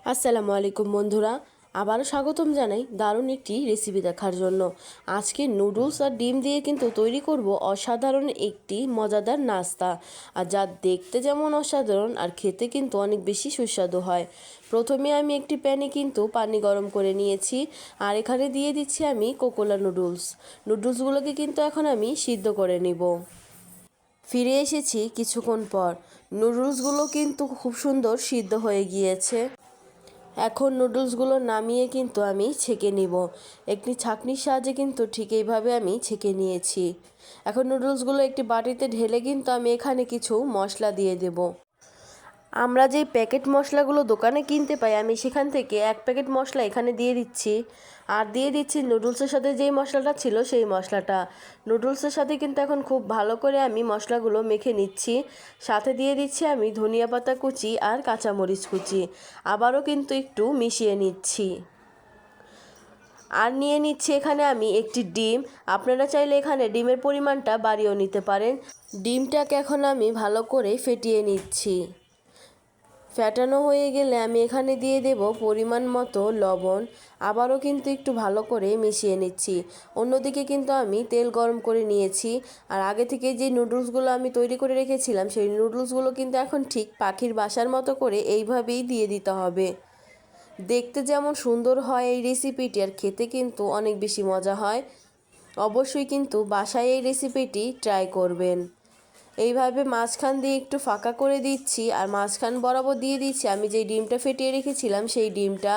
আসসালামু আলাইকুম বন্ধুরা, আবারও স্বাগতম জানাই দারুণ একটি রেসিপি দেখার জন্য। আজকে নুডলস আর ডিম দিয়ে কিন্তু তৈরি করব অসাধারণ একটি মজাদার নাস্তা, আর যা দেখতে যেমন অসাধারণ আর খেতে কিন্তু অনেক বেশি সুস্বাদু হয়। প্রথমে আমি একটি প্যানে কিন্তু পানি গরম করে নিয়েছি, আর এখানে দিয়ে দিচ্ছি আমি কোকোলা নুডলসগুলোকে কিন্তু এখন আমি সিদ্ধ করে নিব। ফিরে এসেছি কিছুক্ষণ পর, নুডলসগুলো কিন্তু খুব সুন্দর সিদ্ধ হয়ে গিয়েছে। এখন নুডলসগুলো নামিয়ে কিন্তু আমি ছেঁকে নিব। একটি ছাঁকনির সাহায্যে কিন্তু ঠিক এইভাবে আমি ছেঁকে নিয়েছি। এখন নুডলসগুলো একটি বাটিতে ঢেলে কিন্তু আমি এখানে কিছু মশলা দিয়ে দেব। আমরা যেই প্যাকেট মশলাগুলো দোকানে কিনতে পাই, আমি সেখান থেকে এক প্যাকেট মশলা এখানে দিয়ে দিচ্ছি। আর দিয়ে দিচ্ছি নুডলসের সাথে যেই মশলাটা ছিল সেই মশলাটা। নুডলসের সাথে কিন্তু এখন খুব ভালো করে আমি মশলাগুলো মেখে নিচ্ছি। সাথে দিয়ে দিচ্ছি আমি ধনিয়া পাতা কুচি আর কাঁচামরিচ কুচি। আবারও কিন্তু একটু মিশিয়ে নিচ্ছি। আর নিয়ে নিচ্ছি এখানে আমি একটি ডিম। আপনারা চাইলে এখানে ডিমের পরিমাণটা বাড়িয়েও নিতে পারেন। ডিমটাকে এখন আমি ভালো করে ফেটিয়ে নিচ্ছি। ফ্যাটানো হয়ে গেলে আমি এখানে দিয়ে দেব পরিমাণ মতো লবণ। আবারও কিন্তু একটু ভালো করে মিশিয়ে নিচ্ছি। অন্যদিকে কিন্তু আমি তেল গরম করে নিয়েছি। আর আগে থেকে যে নুডলসগুলো আমি তৈরি করে রেখেছিলাম, সেই নুডলসগুলো কিন্তু এখন ঠিক পাখির বাসার মতো করে এইভাবেই দিয়ে দিতে হবে। দেখতে যেমন সুন্দর হয় এই রেসিপিটি, আর খেতে কিন্তু অনেক বেশি মজা হয়। অবশ্যই কিন্তু বাসায় এই রেসিপিটি ট্রাই করবেন। এইভাবে মাঝখান দিয়ে একটু ফাঁকা করে দিচ্ছি, আর মাঝখান বরাবর দিয়ে দিচ্ছি আমি যেই ডিমটা ফেটিয়ে রেখেছিলাম সেই ডিমটা।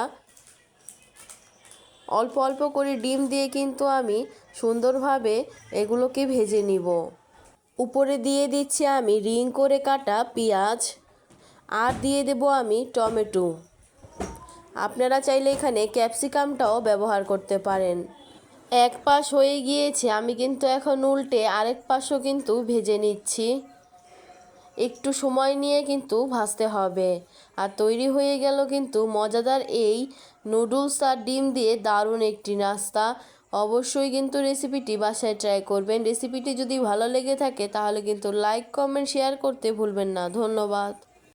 অল্প অল্প করে ডিম দিয়ে কিন্তু আমি সুন্দরভাবে এগুলোকে ভেজে নিব। উপরে দিয়ে দিচ্ছি আমি রিং করে কাটা পেঁয়াজ, আর দিয়ে দেব আমি টমেটো। আপনারা চাইলে এখানে ক্যাপসিকামটাও ব্যবহার করতে পারেন। এক পাশ হয়ে গিয়েছে, আমি কিন্তু এখন উল্টে আরেক পাশও কিন্তু ভেজে নিচ্ছি। একটু সময় নিয়ে কিন্তু ভাজতে হবে। আর তৈরি হয়ে গেল কিন্তু মজাদার এই নুডলস আর ডিম দিয়ে দারুণ একটি নাস্তা। অবশ্যই কিন্তু রেসিপিটি বাসায় ট্রাই করবেন। রেসিপিটি যদি ভালো লেগে থাকে তাহলে কিন্তু লাইক, কমেন্ট, শেয়ার করতে ভুলবেন না। ধন্যবাদ।